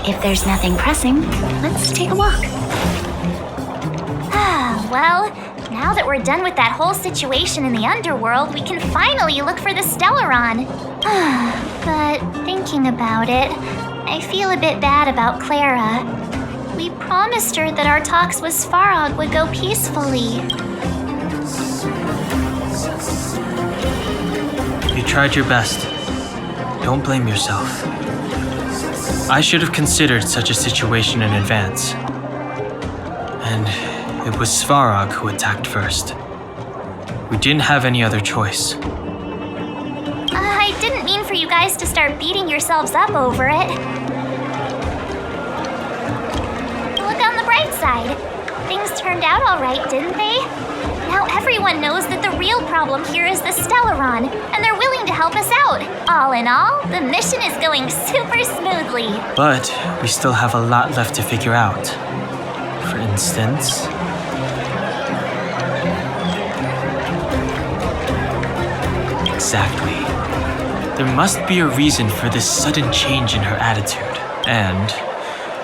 If there's nothing pressing, let's take a walk. Well, now that we're done with that whole situation in the underworld, we can finally look for the Stellaron. But thinking about it, I feel a bit bad about Clara. We promised her that our talks with Svarog would go peacefully. You tried your best. Don't blame yourself. I should have considered such a situation in advance. And it was Svarog who attacked first. We didn't have any other choice. I didn't mean for you guys to start beating yourselves up over it. Look on the bright side. Things turned out all right, didn't they? Now everyone knows that the real problem here is the Stellaron, and they're willing to help us out. All in all, the mission is going super smoothly. But we still have a lot left to figure out. For instance... Exactly. There must be a reason for this sudden change in her attitude. And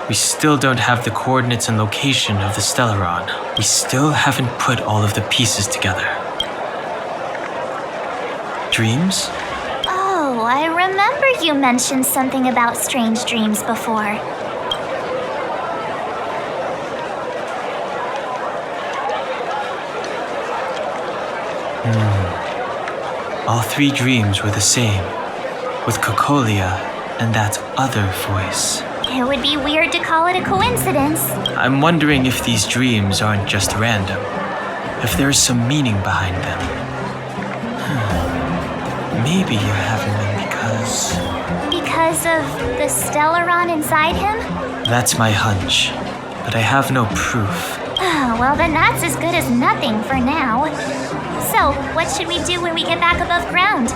we still don't have the coordinates and location of the Stellaron. We still haven't put all of the pieces together. Dreams? Oh, I remember you mentioned something about strange dreams before. All three dreams were the same, with Cocolia and that other voice. It would be weird to call it a coincidence. I'm wondering if these dreams aren't just random, if there's some meaning behind them. Maybe you're having them because... Because of the Stellaron inside him? That's my hunch, but I have no proof. Well, then that's as good as nothing for now. So, what should we do when we get back above ground?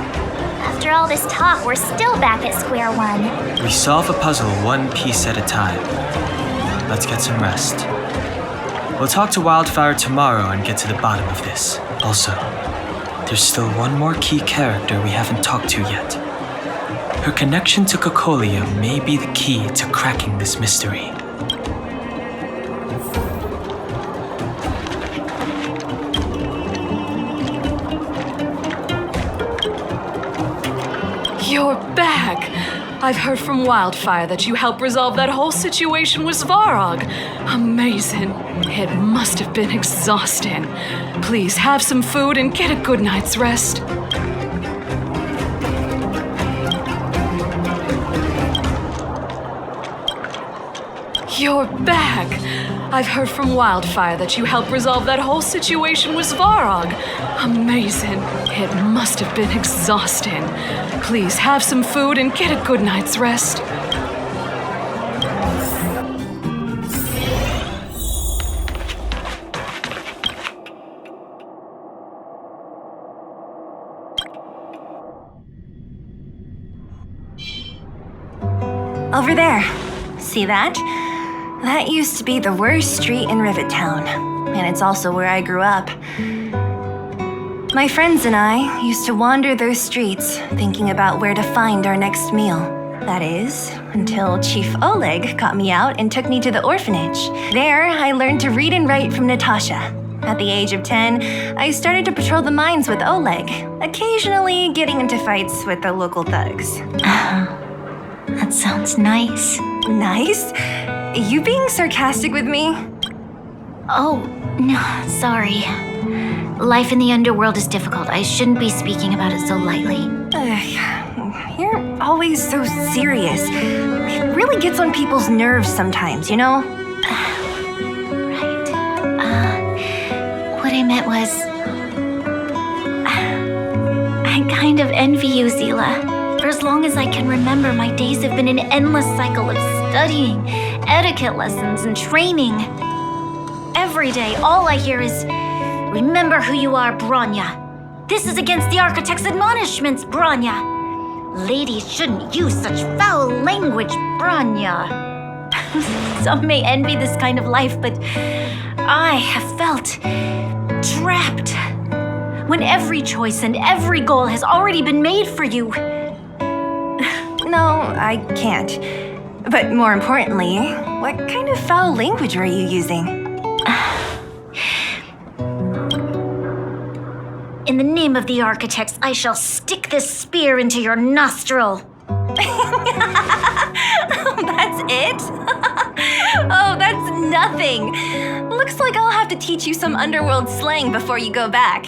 After all this talk, we're still back at square one. We solve a puzzle one piece at a time. Let's get some rest. We'll talk to Wildfire tomorrow and get to the bottom of this. Also, there's still one more key character we haven't talked to yet. Her connection to Cocolia may be the key to cracking this mystery. You're back! I've heard from Wildfire that you helped resolve that whole situation with Svarog. Amazing. It must have been exhausting. Please have some food and get a good night's rest. You're back! I've heard from Wildfire that you helped resolve that whole situation with Svarog. Amazing. It must have been exhausting. Please have some food and get a good night's rest. Over there. See that? That used to be the worst street in Rivet Town, and it's also where I grew up. My friends and I used to wander those streets, thinking about where to find our next meal. That is, until Chief Oleg got me out and took me to the orphanage. There, I learned to read and write from Natasha. At the age of 10, I started to patrol the mines with Oleg, occasionally getting into fights with the local thugs. That sounds nice. Nice? You being sarcastic with me? Oh, no, sorry. Life in the underworld is difficult. I shouldn't be speaking about it so lightly. You're always so serious. It really gets on people's nerves sometimes, you know? Right. What I meant was... I kind of envy you, Zila. For as long as I can remember, my days have been an endless cycle of studying, etiquette lessons, and training. Every day, all I hear is, "Remember who you are, Bronya. This is against the Architect's admonishments, Bronya. Ladies shouldn't use such foul language, Bronya." Some may envy this kind of life, but I have felt trapped. When every choice and every goal has already been made for you. No, I can't. But more importantly, what kind of foul language were you using? In the name of the architects, I shall stick this spear into your nostril. That's it? Oh, that's nothing. Looks like I'll have to teach you some underworld slang before you go back.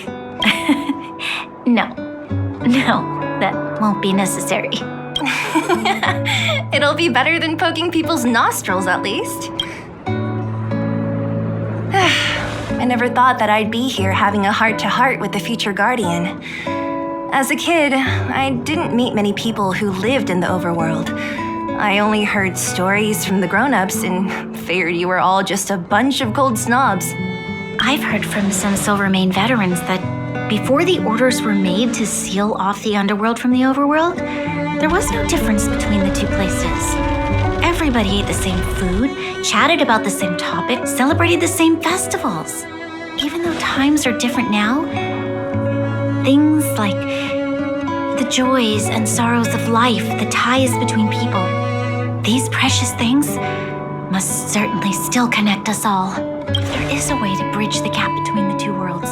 No, that won't be necessary. It'll be better than poking people's nostrils, at least. I never thought that I'd be here having a heart-to-heart with the future guardian. As a kid, I didn't meet many people who lived in the overworld. I only heard stories from the grown-ups and figured you were all just a bunch of cold snobs. I've heard from some Silvermane veterans that before the orders were made to seal off the underworld from the overworld, there was no difference between the two places. Everybody ate the same food, chatted about the same topics, celebrated the same festivals. Even though times are different now, things like the joys and sorrows of life, the ties between people, these precious things must certainly still connect us all. If there is a way to bridge the gap between the two worlds,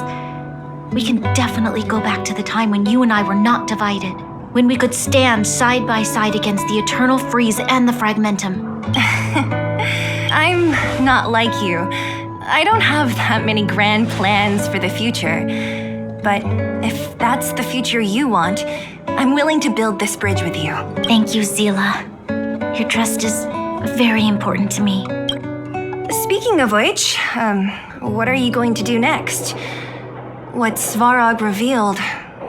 we can definitely go back to the time when you and I were not divided, when we could stand side by side against the eternal freeze and the fragmentum. I'm not like you. I don't have that many grand plans for the future. But if that's the future you want, I'm willing to build this bridge with you. Thank you, Zila. Your trust is very important to me. Speaking of which, what are you going to do next? What Svarog revealed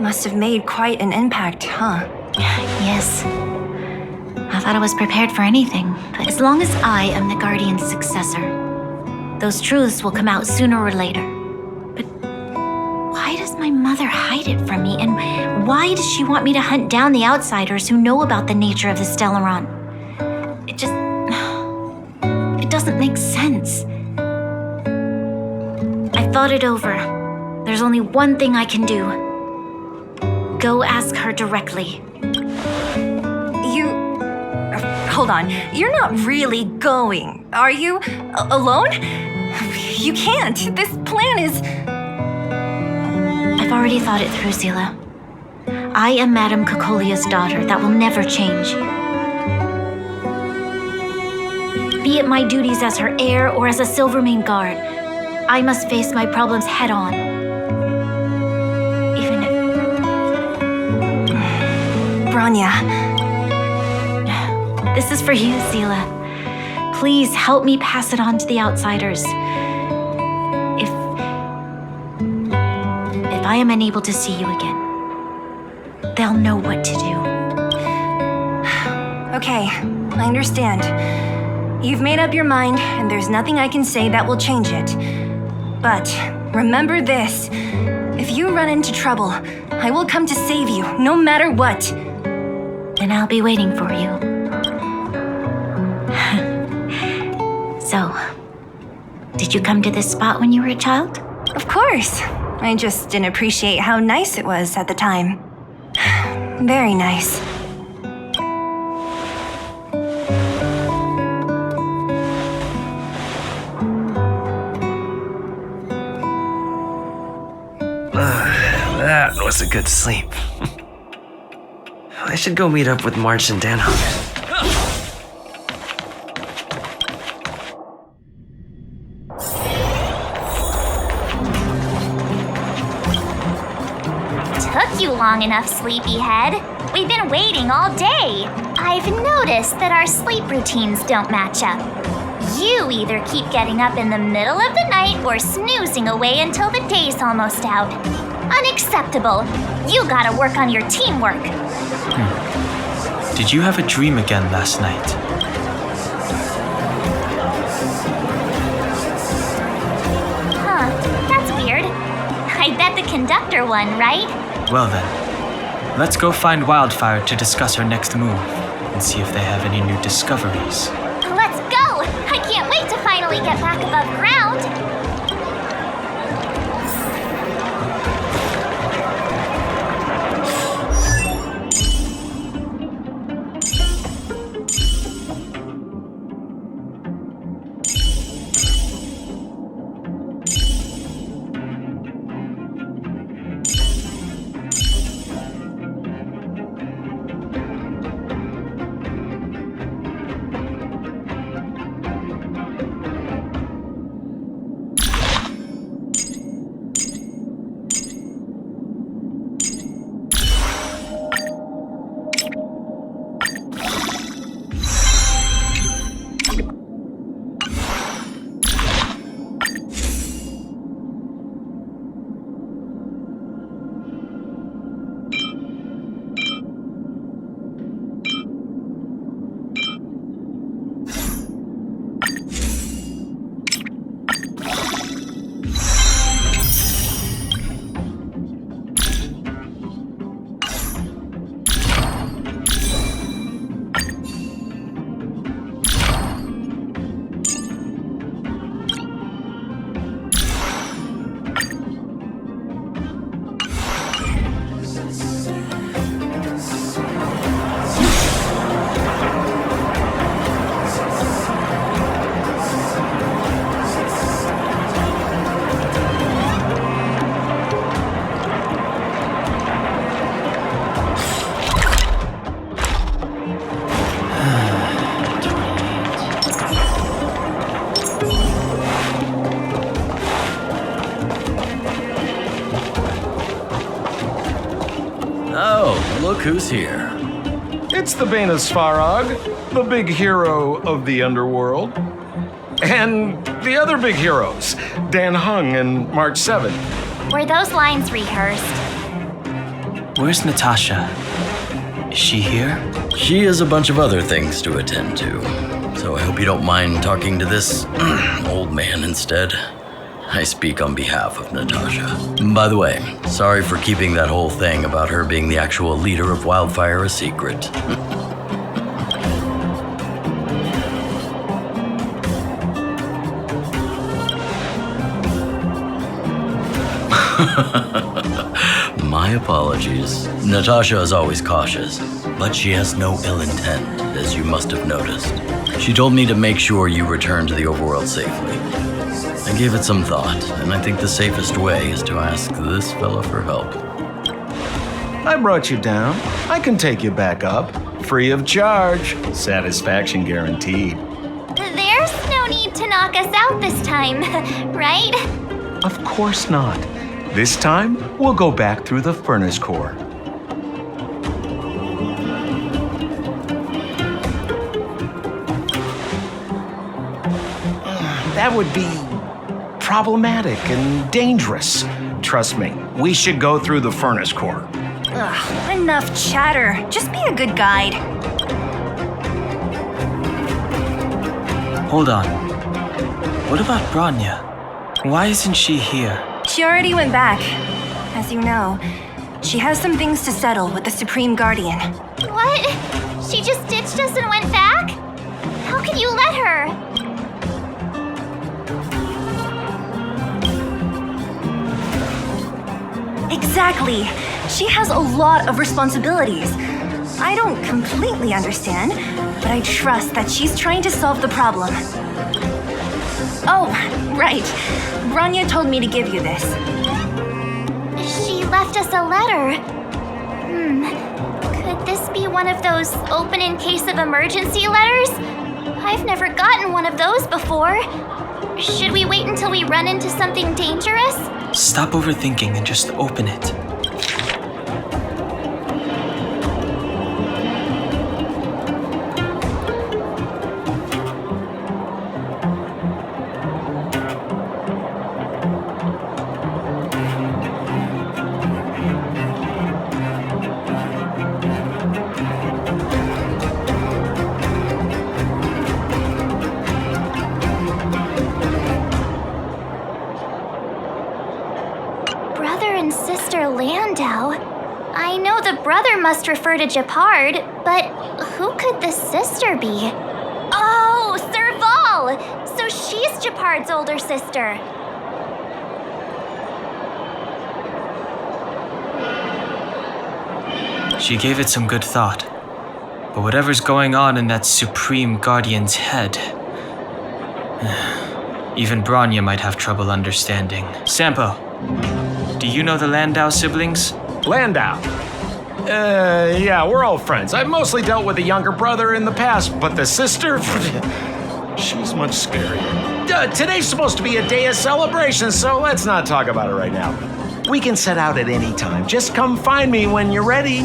must have made quite an impact, huh? Yes. I thought I was prepared for anything, but as long as I am the Guardian's successor, those truths will come out sooner or later. But why does my mother hide it from me, and why does she want me to hunt down the outsiders who know about the nature of the Stellaron? It doesn't make sense. I thought it over. There's only one thing I can do. Go ask her directly. Hold on. You're not really going, are you? Alone? You can't. This plan is... I've already thought it through, Zila. I am Madame Cocolia's daughter. That will never change. Be it my duties as her heir or as a Silvermane guard, I must face my problems head-on. Even if... Bronya. This is for you, Zila. Please help me pass it on to the outsiders. If I am unable to see you again, they'll know what to do. Okay, I understand. You've made up your mind, and there's nothing I can say that will change it. But remember this. If you run into trouble, I will come to save you, no matter what. Then I'll be waiting for you. So, did you come to this spot when you were a child? Of course. I just didn't appreciate how nice it was at the time. Very nice. That was a good sleep. I should go meet up with March and Danhog. Took you long enough, sleepyhead. We've been waiting all day. I've noticed that our sleep routines don't match up. You either keep getting up in the middle of the night or snoozing away until the day's almost out. Unacceptable. You gotta work on your teamwork. Did you have a dream again last night? Huh, that's weird. I bet the conductor won, right? Well then, let's go find Wildfire to discuss her next move and see if they have any new discoveries. Let's go! I can't wait to finally get back above ground. who's here. It's the Bane of Svarog, the big hero of the underworld. And the other big heroes, Dan Hung and March 7. Were those lines rehearsed? Where's Natasha? Is she here? She has a bunch of other things to attend to, so I hope you don't mind talking to this old man instead. I speak on behalf of Natasha. By the way, sorry for keeping that whole thing about her being the actual leader of Wildfire a secret. My apologies. Natasha is always cautious, but she has no ill intent, as you must have noticed. She told me to make sure you return to the overworld safely. I gave it some thought, and I think the safest way is to ask this fella for help. I brought you down. I can take you back up. Free of charge. Satisfaction guaranteed. There's no need to knock us out this time, right? Of course not. This time, we'll go back through the furnace core. That would be problematic and dangerous. Trust me, we should go through the furnace core. Ugh, enough chatter. Just be a good guide. Hold on. What about Bronya? Why isn't she here? She already went back. As you know, she has some things to settle with the Supreme Guardian. What? She just ditched us and went back? How could you let her? Exactly. She has a lot of responsibilities. I don't completely understand, but I trust that she's trying to solve the problem. Oh, right. Bronya told me to give you this. She left us a letter. Could this be one of those open in case of emergency letters? I've never gotten one of those before. Should we wait until we run into something dangerous? Stop overthinking and just open it. I know the brother must refer to Japard, but who could the sister be? Oh, Serval! So she's Japard's older sister. She gave it some good thought. But whatever's going on in that Supreme Guardian's head, even Bronya might have trouble understanding. Sampo, do you know the Landau siblings? Landau? Yeah, we're all friends. I've mostly dealt with the younger brother in the past, but the sister? She's much scarier. Today's supposed to be a day of celebration, so let's not talk about it right now. We can set out at any time. Just come find me when you're ready.